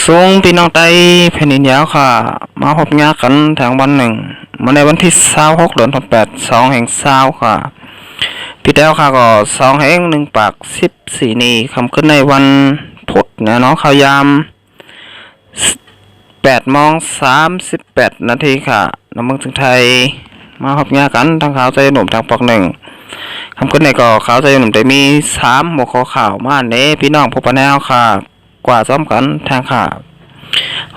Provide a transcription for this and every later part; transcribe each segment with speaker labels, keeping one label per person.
Speaker 1: สูงพี่น้องไต้แผ่นดินยาวค่ะมาพบงานกันทางวันหนึ่งมาในวันที่26เดือน8 2แห่ง20ค่ะพี่แต้วค่ะก็2แห่ง1ปาก14นี้คำขึ้นในวันพุธนะเนาะข่าวยาม8:38 นาทีค่ะน้ำเมืองถึงไทยมาพบงานกันทางข่าวใจหนุ่มทางปอกหนึ่งคำขึ้นในก็ข่าวใจหนุ่มได้มี3หัวข้อข่าวมาเน้พี่น้องพบปะแนวค่ะกว่าซ้อมกันทางข่าว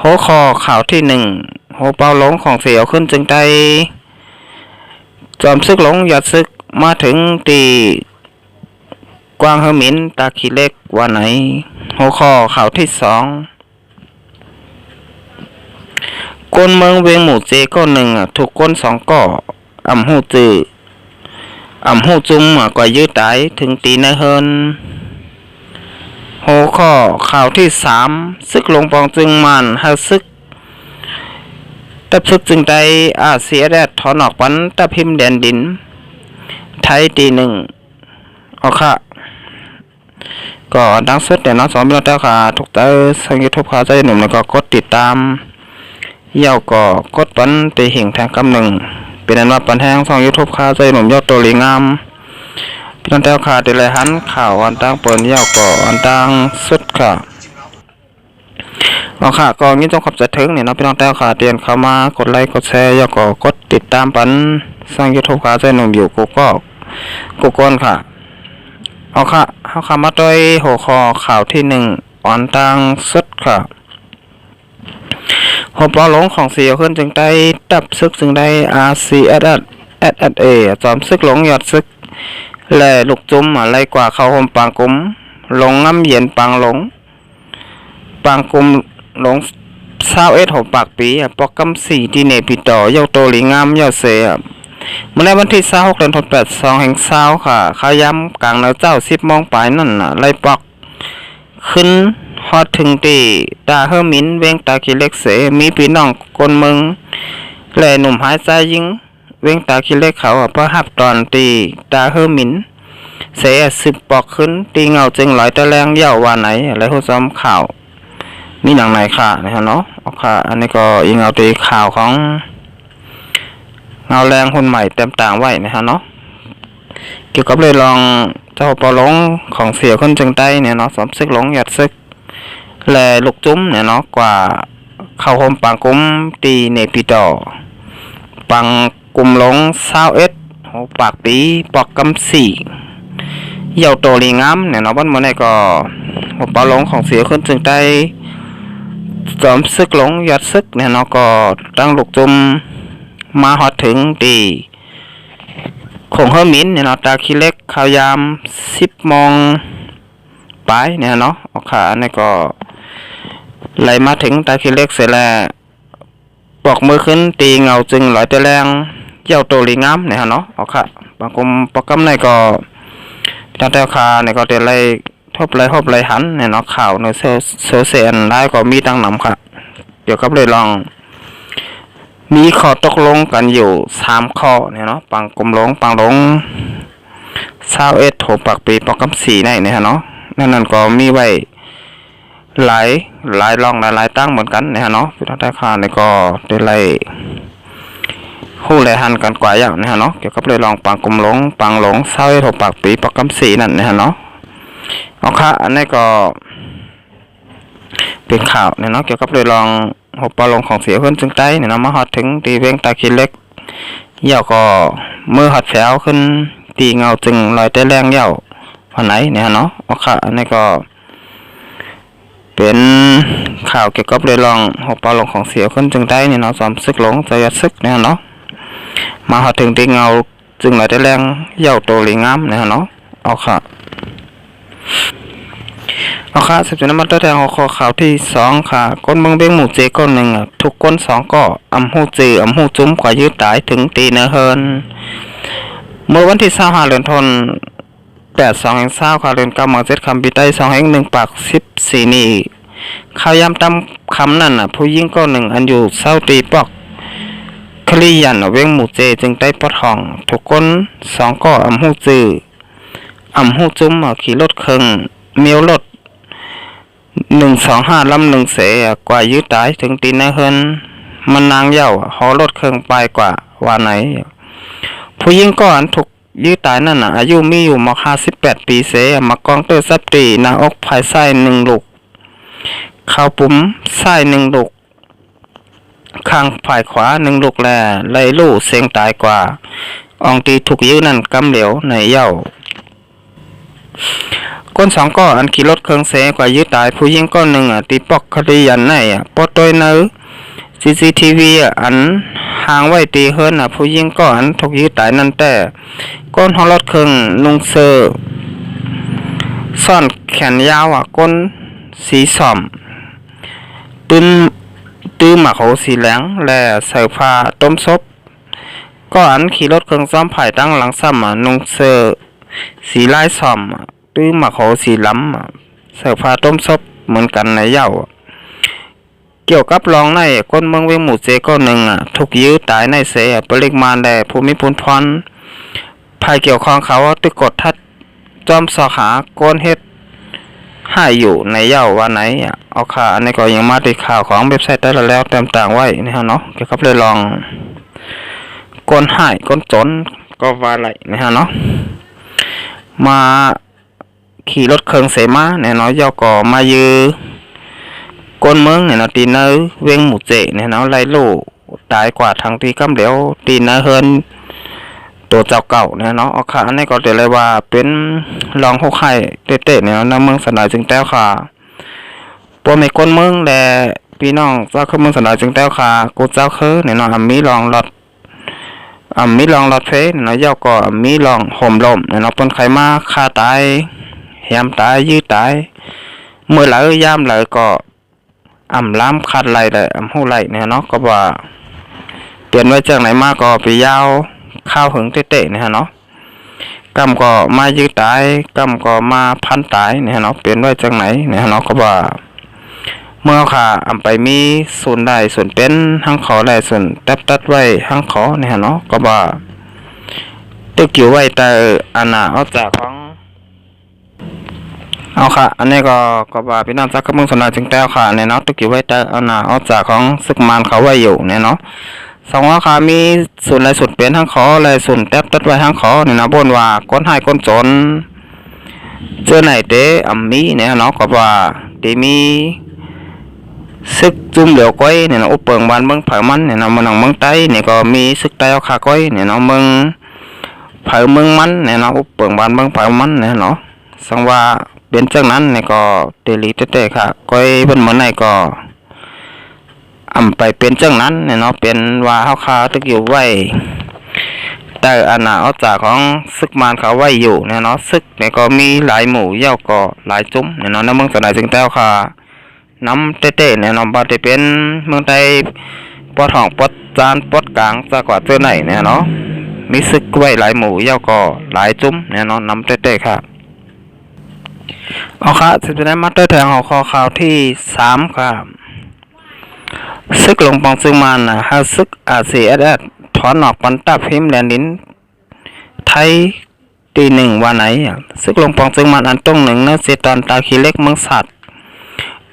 Speaker 1: หัวข้อข่าวที่1หัวเป้าหลงของเสียวขึ้นจึงได้จอมซึกหลงหยัดซึกมาถึงตีกวางเฮมินตาขี้เล็กวันไหนหัวข้อข่าวที่2กลเมืองเวียงหมู่เจก็1ถูกก้น2ก่ออ่ำหูจืออ่ำหูจุ้มกว่ายืดตายถึงตีในเฮินหัวข้อข่าวที่3ซึกหลงปองจึงมันหาซึกตับซึกจึงได้อาเซียแดดถอนออกปันตะพิมพ์แดนดินไทยตี1ค่ะก็ดังสุดเดี๋ยวน้องสอนพี่น้องเจ้าค่ะทุกเตอร์สังยูทูบข่าวใจหนุ่มแล้วก็กดติดตามเย่าก็กดปันตีหิ่งแทงกำเป็นอันว่าปันแทงสองยูทูบข่าวใจหนุ่มยอดตัวลีงามพี่น้องเจ้าค่ะเดี๋ยวเลยหันข่าวอันตั้งเปิดเย่าก็อันตั้งสุดค่ะค่ะก็งี้ต้องขอบใจถึงเนี่ยน้องพี่น้องเจ้าค่ะเตียนเข้ามากดไลค์กดแชร์เย่าก็กดติดตามปันสร้างยูทูบข่าวใจหนุ่มอยู่กูก้นค่ะค่ะเข้าคำมาด้วยหัวข้อข่าวที่1อ่อนตังสุดค่ะหัวปลาหลงของเสียวขึ้นจึงได้ดับซึกจึงได้RCSSจอมซึกหลงหยอดซึกแหล่ลูกจุ้มอะไรกว่าเขาห่มปางกุมหลงง่ำเย็นปางหลงปางกุมหลง21หัวปากปีปอกกำ4ที่เนปิต่อเย้าโตหลีงามเย้าเสียเมื่อในวันที่26เดือน8 2แห่ง20ค่ะข้าย้ำกลางแนวเจ้า10 โมงปลายนั่นไล่ปอกขึ้นฮอดถึงตีตาเฮอมินเวงตาขี้เล็กเสมีพี่น้องคนเมืองแหล่หนุ่มหายใจยิงเวงตาขี้เล็กเขาเพราะหับตอนตีตาเฮอมินเส10 ปอกขึ้นตีเงาจึงลอยตะแรงเย่าว่าไหนอะไรผู้ซ้อมข่าวมีหนังไหนค่ะนะครับเนาะค่ะอันนี้ก็ยิงเอาตีข่าวของเงาแรงคนใหม่เต็มต่างไว้นะฮะเนาะเกี่ยวกับเลยลองเจ้าปอหลงของเสียคนจึงใต้เนี่ยเนาะสมซึกหลงหยัดซึกแลลูกจุ้มเนี่ยเนาะกว่าเข้าโฮมปังกุ้มตีเนปิดอปังกุมหลง21หัวปากปีปอกกำ4เย่าโตลีงามเนี่ยเนาะวันเมื่อไหร่ก็หัวปอหลงของเสียคนจึงใต้สมซึกหลงหยัดซึกเนี่ยเนาะก็ตั้งลูกจุ้มมาฮอดถึงตีคงเฮอมินเนี่ยเนาะตาขี้เล็กข่าวยาม10 โมงปลายเนี่ยเนาะค่ะนี่ก็ไหลมาถึงตาขี้เล็กเสร็จแล้วปอกมือขึ้นตีเงาจึงลอยตะแรงเจ้าโตลีงามเนี่ยเนาะค่ะบางกลุ่มปอกกำในก็ตั้งแต่คาเนี่ยก็เดี๋ยวไล่ทบไล่หันเนี่ยเนาะข่าวในโซเชียลได้ก็มีตั้งนำค่ะเดี๋ยวก็เลยลองมีข้อตกลงกันอยู่3 ข้อเนี่ยเนาะปังกลมหลงปังหลง21หัวปากปีปอกกำ4เนี่ยเนาะนั่นก็มีไว้หลายรองหลายตั้งเหมือนกันเนี่ยเนาะพี่น้องได้ข่าวเนี่ยก็ได้ไล่คู่แลหันกันกว่าอย่างเนี่ยเนาะเกี่ยวกับเลยลองปังกลมหลงปังหลง21หัวปากปีปอกกำ4นั่นเนี่ยเนาะค่ะอันนี้ก็เป็นข่าวเนี่ยเนาะเกี่ยวกับเลยลองหัวปลาลงของเสียขึ้นจึงใต้เนี่ยนะมาฮอดถึงตีเวงตาขี้เล็กเย่าก็มือหัดแฝวขึ้นตีเงาจึงลอยแต่แรงเย่าวันไหนเนี่ยเนาะค่ะอันนี้ก็เป็นข่าวเกี่ยวกับเรื่องลองหัวปลาลงของเสียขึ้นจึงใต้เนี่ยเนาะสอมซึกหลงจะยัดซึกเนี่ยเนาะมาฮอดถึงตีเงาจึงลอยแต่แรงเย่าโตหลีงามเนี่ยเนาะค่ะสิบน้ำมันตัวแทนหัวข้อข่าวที่2ค่ะก้นเมืองเบี้ยงหมู่เจก้น1ทุกก้น2ก่ออำหูจืออำหูจุ้มกว่ายืดตายถึงตีเนเฮินเมื่อวันที่25เดือนธันวาคม2แห่ง20ค่ะเดือน9เมือง7คำปีใต้2แห่ง1ปาก14นี่ข่าวยามตำคำนั่นผู้ยิ่งก็1อันอยู่20ตีปอกคลียันเวียงหมู่เจจึงได้ปอดห้องทุกก้น2ก่ออำหูจืออำหูจุ้มขี่รถเครื่องเมียวรถ 125ลำ1เสกว่ายื้อตายถึงตีนเฮินมันนางเหย้าหอรถเครื่องไปกว่าว่าไหนผู้หญิงก่อนถูกยื้อตายนั่นอายุมีอยู่มา58ปีเสมากองเตอร์ซับตีหน้าอกภายไส้1ลูกเข้าปุ่มไส้1ลูกข้างฝ่ายขวา1ลูกแลไล่ลู่เสียงตายกว่าอองตีถูกยื้อนั่นกำเหลียวในเหย้าก้นสองก็อันขี่รถเครื่องเสกว่ายื้อตายผู้หญิงก้อนหนึ่งตีปอกคดียันในปอตัวเนื้อ CCTV อันห่างไว้ตีเฮิรนผู้หญิงก็อันถูกยื้อตายนั่นแต่ก้นของรถเครื่องลุงเซอร์ซ่อนแขนยาวก้นสีส้มตื้อหมาเขาสีเหลืองและใส่ผ้าต้มซบก็อันขี่รถเครื่องซ้อมไผ่ตั้งหลังซ้ำลุงเซอร์สีลายส้มตื้อหมาเขาสีล้ำใส่ผ้าต้มซบเหมือนกันในเหย้าเกี่ยวกับรองในก้นเมืองเวียงหมู่เจก็หนึ่งถูกยื้อตายในเสปริมาณแด่ภูมิพลพรภายเกี่ยวข้องเขาตึกกดทัดจอมสอหาก้นเฮ็ดให้อยู่ในเหย้าว่าไหนเอาค่ะอันนี้ก็ยังมาติดข่าวของเว็บไซต์แต่ละแล้วเต็มต่างไว้นี่ฮะเนาะเกี่ยวกับเลยลองก้นให้ก้นจนก็ว่าไรนี่ฮะเนาะมาขี่รถเครื่องเสมาเนี่ยเนาะเหย้าก็มายื้อก้นเมืองเนี่ยเนาะตีเนื้อเวียงหมู่เจเนี่ยเนาะไล่ลู่ตายกว่าทางที่กำเหลียวตีเนื้อเฮินตัวเจ้าเก่าเนี่ยเนาะเอาค่ะอันนี้ก็เดี๋ยวเลยว่าเป็นรองหกไข่เตะๆเนี่ยในเมืองสนายจึงแต้วค่ะปัวไม่ก้นเมืองแต่พี่น้องเจ้าคือเมืองสนายจึงแต้วค่ะกูเจ้าคือเนี่ยเนาะมีรองรถเฟเนี่ยเนาะเจ้าก็มีรองห่มลมเนี่ยเนาะปนไข่มาฆ่าตายแหมตายยื้อตายเมื่อไหร่ยามไหลก็ล้ำคัดไหลเลยหูไหลเนี่ยเนาะก็ว่าเปลี่ยนไว้จากไหนมาก็ไปยาวข้าวหึงเตะๆเนี่ยเนาะกำก็มายืดตายกำก็มาพันตายเนี่ยเนาะเปลี่ยนไว้จากไหนเนี่ยเนาะก็ว่าเมื่อค่ะไปมีส่วนได้ส่วนเป็นทั้งขอได้ส่วนตัดไว้ทั้งขอเนี่ยเนาะก็ว่าตึกอยู่ไว้แต่อันน่ะเอาจากของเอาค่ะอันนี้ก็ว่าพี่น้องจักรเมืองสนายจึงแต้วค่ะเนี่ยเนาะตึกอยู่ไว้แต่เอาน่ะเอาจากของศึกมารเขาไว้อยู่เนี่ยเนาะสองว่าค่ะมีส่วนไรส่วนเป็นทั้งขอไรส่วนตัดไว้ทั้งขอเนี่ยนะบ่นว่าก้นให้ก้นจนเจอไหนเตมีเนี่ยเนาะก็ว่าเตมีซึกจุ่มเหลียวก้อยเนี่ยเนาะอุปเปิงบ้านเมืองเผามันเนี่ยเนาะเมืองเมืองใต้เนี่ยก็มีซึกใต้เอาขาก้อยเนี่ยเนาะเมืองเผาเมืองมันเนี่ยเนาะอุปเปิงบ้านเมืองเผามันเนี่ยเนาะสังว่าเป็นจังนั้นเนี่ยก็เตลีเตะค่ะก้อยเป็นเหมือนไหนก็ไปเป็นจังนั้นเนี่ยเนาะเป็นว่าเฮาคาตึกอยู่ไว้แต่อันน่ะเอาจากของซึกมารเขาไว้อยู่เนี่ยเนาะซึกเนี่ยก็มีหลายหมู่เหย้าก็หลายจุ้มเนี่ยเนาะในเมืองสนายจึงแต้วค่ะน้ำเตะๆเนี่ยเนาะบ่ได้เป็นเมืองไทยปอดห้องปอดจานปอดกลางซะกว่าเจอไหนเนี่ยเนาะมีซึกไว้หลายหมู่เหย้าก็หลายจุ้มเนี่ยเนาะน้ำเตะๆค่ะเอาค่ะสุดท้ายมาเตอร์แถงของข่าวที่3ค่ะซึกหลงปองซึงมันฮาซึกRCSS ถอนออกปันตับพิมพ์แลนดินไทยตีหนึ่งวันไหนซึกหลงปองซึงมันอันต้องหนึ่งเนื้อเซตอนตาขี้เล็กเมืองสัตว์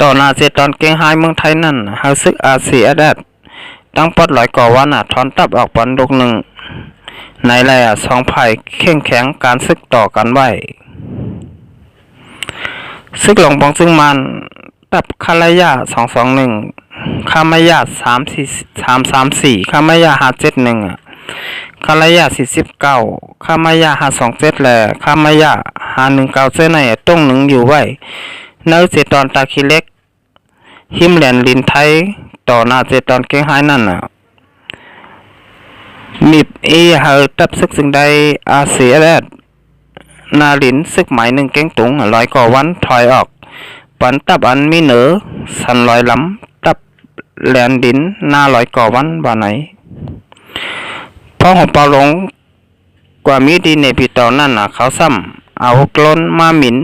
Speaker 1: ต่อนาเซตอนเกงไฮเมืองไทยนั่นฮาซึกRCSS ตั้งปอดหลายก่อวันถอนตับออกปันลูกหนึ่งในแหล่สองไผ่เข่งแข็งการซึกต่อกันไว้ซึกหลงปองซึงมันตับคาลายา221คามายา334คามายา571คาลายา49คามายา527และคามายา519เส้นในต้องหนึ่งอยู่ไว้เนื้อเจตอนตาขี้เล็กหิมแหลนลินไทยต่อหน้าเจตอนเก้งไฮนั่นมีเฮาตับซึกซึ่งใดRCSSนาลินซึกหมายหนึ่งเก้งตุงลอยก่อวันถอยออกปันตับอันมีเหนือสันลอยล้ำตับแลนดินหน้าลอยก่อวันบ่าไหนพ่อของเปาหลงกว่ามีดีในปีต่อนั่นเขาซ้ำเอากล้นมาหมิน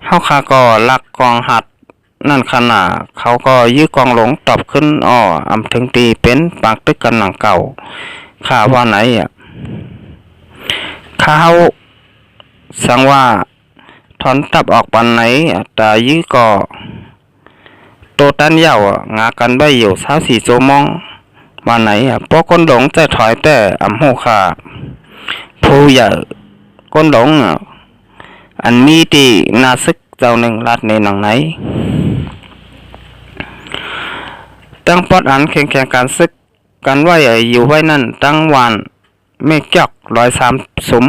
Speaker 1: เฮาคาก็ลักกองหัดนั่นขนาดเขาก็ยื้อกองหลงตอบขึ้นถึงตีเป็นปากตึกกันหนังเก่าข้าว่าไหนข้าสังว่า ถอนตับออกปันไหนตายื้อก่อโตตันยาวงากันใบอยู่24ชั่วโมงวันไหนพวกคนหลงจะถอยแต่หูขาผู้ใหญ่คนหลงอันมีตีนาซึกเจ้าหนึ่งลาดในหนังไหนตั้งปอดอันแข่งการซึกกันไว้อยู่ไว้นั่นตั้งวันไม่จอก103สุม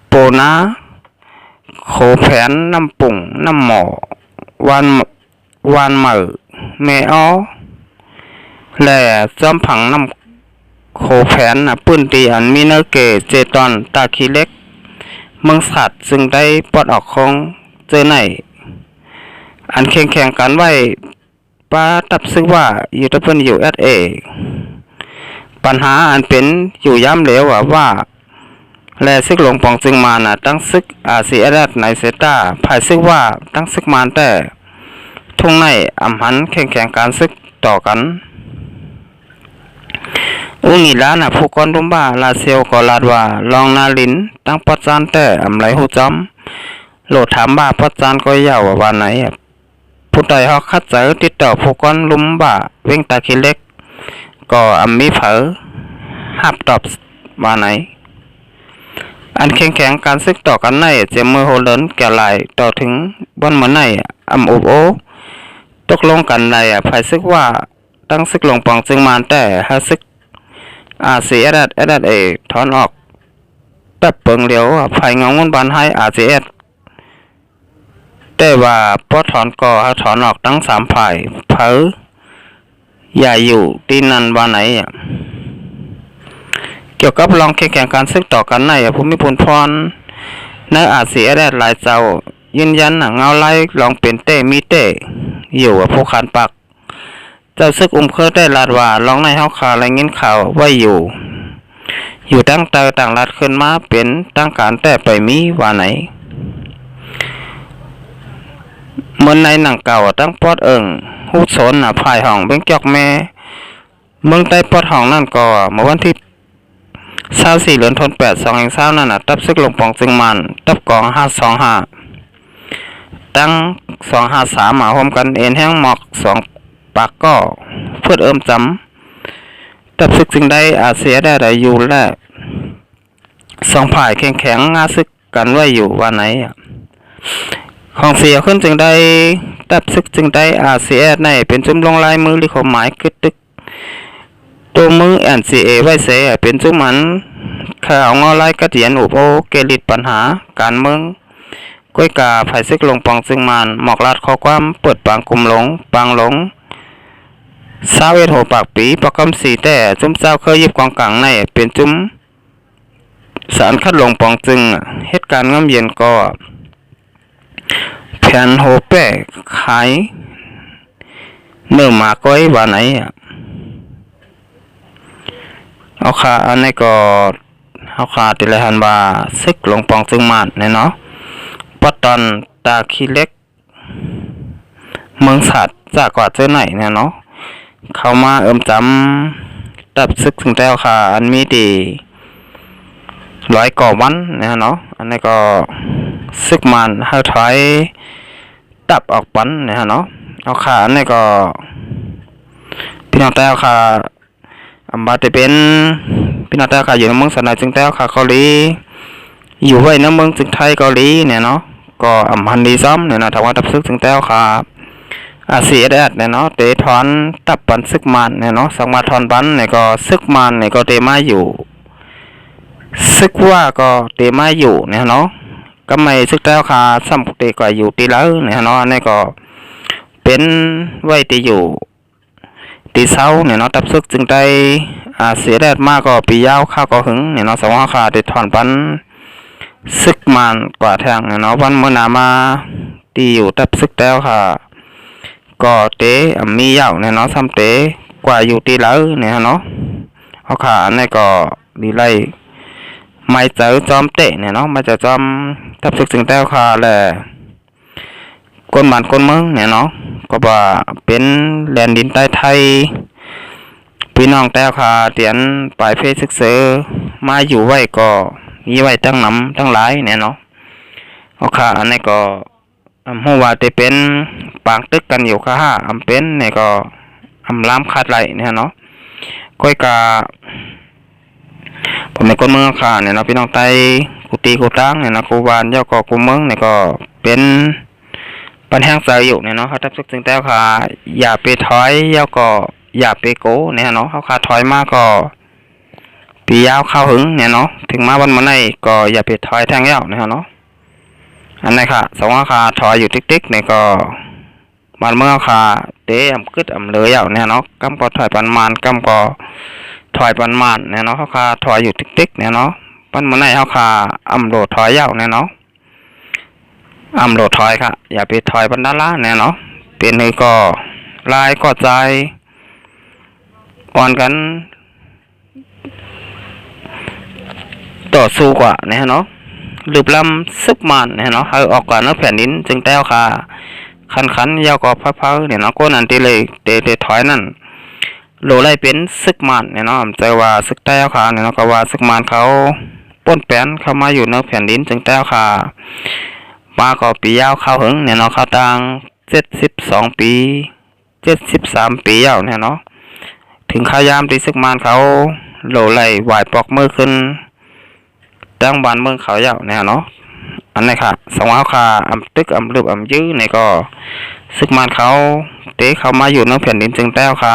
Speaker 1: โปนาโขแผนน้ำปุ่งน้ำหมอวันเหมือแม่อ้อและจอมผังน้ำโขแผนปื้นตีอันมีเนื้อเกเจตอนตาคีเล็กเมืองสัตว์ซึ่งได้ปลดออกของเจอไหนอันแข่งกันไว้ป้าตับซึกว่าอยู่ตะเพิ่นอยู่USAปัญหาอันเป็นอยู่ย้ำเหลวว่าและซึกหลวงปองจึงมาตั้งซึกอาเซียนในเซตาภายซึกว่าตั้งซึกมานแต่ทุ่งในอำหันแข่งการซึกต่อกันนีล้านผู้กอนดุมบ้าลาเซียวก็ลาดว่าลองนาลินตั้งปัจจานแต่ไหลหูจอมโหลดถามบ้าปัจจานก็ยาวว่าไหนผู้ใดเขาคัดเจอติดต่อผู้กอนลุมบ้าเว้งตาขี้เล็กก็มีเผอหับตอบว่าไหนอันแข่งการซึกต่อกันในเจมือโฮเลินแก่หลายต่อถึงบนเหมือนในอุบโอตกลงกันในภายซึกว่าตั้งซึกหลวงปองจึงมาแต่หาซึกอาเซียนถอนออกแป๊บเปิงเดียวภายเงาเงินบานให้อาเซียนแต่ว่าพอถอนก่อถอนออกทั้ง3ฝ่ายเผออย่าอยู่ที่นั่นว่าไหนเกี่ยวกับลองแข่งการซึกต่อกันในภูมิพลพรในอาเซียนหลายเจ้ายืนยันเงาไล่ลองเป็นเต้มีเต้อยู่ผู้ขานปักเจ้าซึกเคยได้ลาดว่าลองในเฮาคาอะไรเงินข่าวไว้อยู่ตั้งเตอต่างรัดขึ้นมาเป็นตั้งการแต่ไปมีว่าไหนเหมือนในหนังเก่าตั้งปอดฮู้สนภายห้องเบ่งจอกแม่เมืองใต้ปอดห้องนั่นก็เมื่อวันที่24เดือนธันวาคม2020นั่นตับซึกหลวงปองจึงมันตับกอง525ตั้ง253มาพร้อมกันเอ็นแห้งหมอก2ปากก็เพื่อจำตับซึกจึงได้อาเซียได้อยู่และ2ฝ่ายแข่งงาซึกกันไว้อยู่ว่าไหนของเสียขึ้นจึงได้ตับซึกจึงได้อาเซียในเป็นจุ่มลงลายมือลิขหมายกึดตึกตัวมือNCAไว้เสียเป็นจุ่มมันข่าวงอไล่กระเดียนอุบโอเกลิดปัญหาการเมืองก้อยกาภายซึกลงปองจึงมันหมอกลาดข้อความเปิดปางกุมหลงปางหลง21โหปากปีประกำ4แต่จุ่มเจ้าเคยยิบกองกลางในเป็นจุ่มสารคัดลงปองจึงเหตุการณ์ง่ำเย็นก็แผ่นโหแปะขายเนื้อหมาก้อยว่าไหนเอาขาอันนี้ก็เอาขาติละหันว่าซึกหลวงปองจึงมาเนี่ยเนาะปัตตอนตาขี้เล็กเมืองสัตว์จากกว่าเจ้าไหนเนี่ยเนาะเข้ามาจำตับซึกถึงแต่ขาอันมีดี100 ก่อวันเนี่ยเนาะอันนี้ก็ซึกมันเฮาถอยตับออกปันเนี่ยเนาะเอาขาอันนี้ก็พี่น้องแต่เอาขาบาดเป็นพี่น้องแต่ขาอยู่ในเมืองสนายจึงแต่ขาเกาหลีอยู่ไว้ในเมืองจึงไทยเกาหลีเนี่ยเนาะก็พันดีซ้ำเนี่ยนะทว่าตับซึกจึงแต่ขาอาเซียนเนี่ยเนาะเตถอนตับปันซึกมันเนี่ยเนาะสังมาถอนปันเนี่ยก็ซึกมันเนี่ยก็เตมาอยู่ซึกว่าก็เตมาอยู่เนี่ยเนาะก็ไม่ซึกแต่ขาซ้ำเตก็อยู่ตีแล้วเนี่ยเนาะนี่ก็เป็นไว้ตีอยู่ตีเสาเนี่ยเนาะตับซึกจึงได้เสียแดดมากก็ปียาวข้าวก็หึงเนี่ยเนาะสองขาได้ถอนปันซึกมันกว่าแทงเนี่ยเนาะวันเมื่อนามาตีอยู่ตับซึกแล้วค่ะก็เตะมียาวเนี่ยเนาะซ้ำเตะกว่าอยู่ตีแล้วเนี่ยเนาะเอาขาเนี่ยก็ดีไล่ไม่เจอจอมเตะเนี่ยเนาะไม่เจอจอมตับซึกจึงแล้วค่ะแหละคนบ้านคนเมืองเนี่ยเนาะก็ว่าเป็นแดนดินใต้ไทยพี่น้องแต่ค่ะเตียนปลายเพศศึกษามาอยู่ไว้ก็มีไว้ตั้งน้ำตั้งหลายเนี่ยเนาะ เอาค่ะอันนี้ก็ฮู้ว่าจะเป็นปางตึกกันอยู่ค่ะเป็นนี่ก็ล้ำคาดไหลเนี่ยเนาะก้อยกาผมในคนเมืองค่ะเนี่ยเนาะพี่น้องไต้กูตีกูตั้งเนี่ยนะกูวานเจ้าก็กูเมืองเนี่ยก็เป็นปัญหาใจอยู่เนี่ยเนาะเขาทับซึกถึงแต่ค่ะอย่าไปถอยเจ้าก็อย่าไปโกเนี่ยเนาะเขาขาถอยมากก็ปียาวเข้าหึงเนี่ยเนาะถึงมาวันมันไหนก็อย่าไปถอยแทงเย้าเนี่ยเนาะอันนี้ค่ะสองขาถอยอยู่ติ๊กๆเนี่ยก็มันเมื่อขาเตะกึดเลยเย้าเนี่ยเนาะกำก็ถอยปันมันกำก็ถอยปันมันเนี่ยเนาะเขาขาถอยอยู่ติ๊กๆเนี่ยเนาะปันมันไหนเขาขาโดดถอยเย้าเนี่ยเนาะโดดถอยค่ะอย่าไปถอยปันด้านล่างเนี่ยเนาะเป็นเลยก็ลายก็ใจอ่อนกันต่อสู้กว่าเนี่ยเนาะลืบลำซึกมันเนี่ยเนาะให้ออกก่อนเนาะแผ่นดินจึงแต้วค่ะขันยาวก็พักเนี่ยเนาะก้นอันที่เลยเตะถอยนั่นโหลไล่เป็นซึกมันเนี่ยเนาะใจว่าซึกแต้วค่ะเนี่ยเนาะก็ว่าซึกมันเขาป้นแป้นเข้ามาอยู่เนาะแผ่นดินจึงแต้วค่ะมาก็ปียาวเข้าหึงเนี่ยเนาะเขาตัง72 ปี73 ปียาวเนี่ยเนาะถึงขายามที่ซึกมันเขาโหลไล่ไหวปอกมือขึ้นตั้งบ้านเมืองเขายาวเนี่ยเนาะอันนี้ค่ะสองเอาค่ะตึกลืบยื้อเนี่ยก็ซึกมันเขาเตะเข้ามาอยู่ในแผ่นดินจึงแต้วค่ะ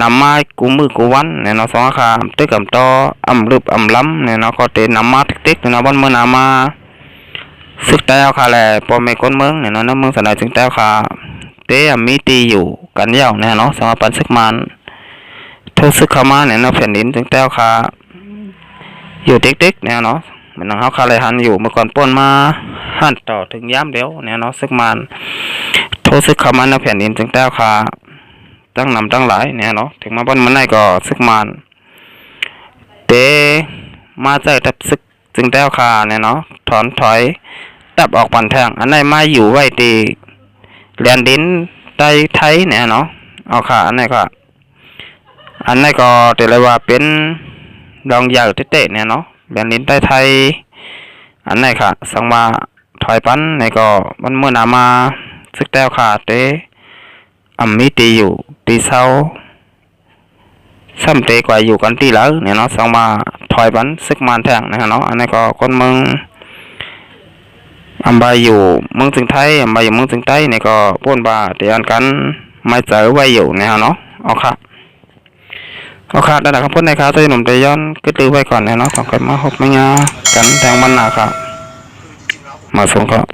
Speaker 1: นำมากูมือกูวันเนี่ยเนาะสองเอาค่ะตึกต่อลืบล้ำเนี่ยเนาะก็เตะนำมาติ๊กเนี่ยเนาะบ้านเมืองนำมาซึกแต้วค่ะแหละพอไม่ก้นเมืองเนี่ยเนาะน้ำเมืองสนามจึงแต้วค่ะเตะมีตีอยู่กันยาวเนี่ยเนาะสำหรับปันซึกมันทุกซึกเข้ามาเนี่ยเนาะแผ่นดินจึงแต้วค่ะอยู่ติ๊กๆเนี่ยเนาะเหมือนเขาคาเลยหันอยู่เมื่อก่อนป้นมาหันต่อถึงย้ำเดียวเนี่ยเนาะซึกมันโทษซึกเข้ามาในแผ่นดินจึงแต้วค่ะตั้งนำตั้งหลายเนี่ยเนาะถึงมาป้นมันได้ก็ซึกมันเตมาใจตับซึกจึงแต้วค่ะเนี่ยเนาะถอยตับออกปันแทงอันไหนมาอยู่ไว้ตีเรียนดินไต้ไทยเนี่ยเนาะเอาค่ะอันไหนก็เดี๋ยวเลยว่าเป็นดองยาวเตะเนี่ยเนาะแบนลินใต้ไทยอันไหนค่ะสังมาถอยปั้นในก็มันเมื่อนามาซึกแต้วค่ะเตมีตีอยู่ตีเศร้าซ้ำเตกว่าอยู่กันตีแล้วเนี่ยเนาะสังมาถอยปั้นซึกมันแทงนะเนาะอันนี้ก็คนเมืองใบอยู่เมืองจึงไทยใบอยู่เมืองจึงใต้เนี่ยก็ป้นบาเตียนกันไม่เจอไว้อยู่เนี่ยเนาะเอาค่ะได้แล้วครับพูดในครับตัวหนุ่มใจย้อนก็ตื้อไว้ก่อนนะเนาะต้องกันมาหกไม่งากันแทงมันหนาครับมาส่งครับ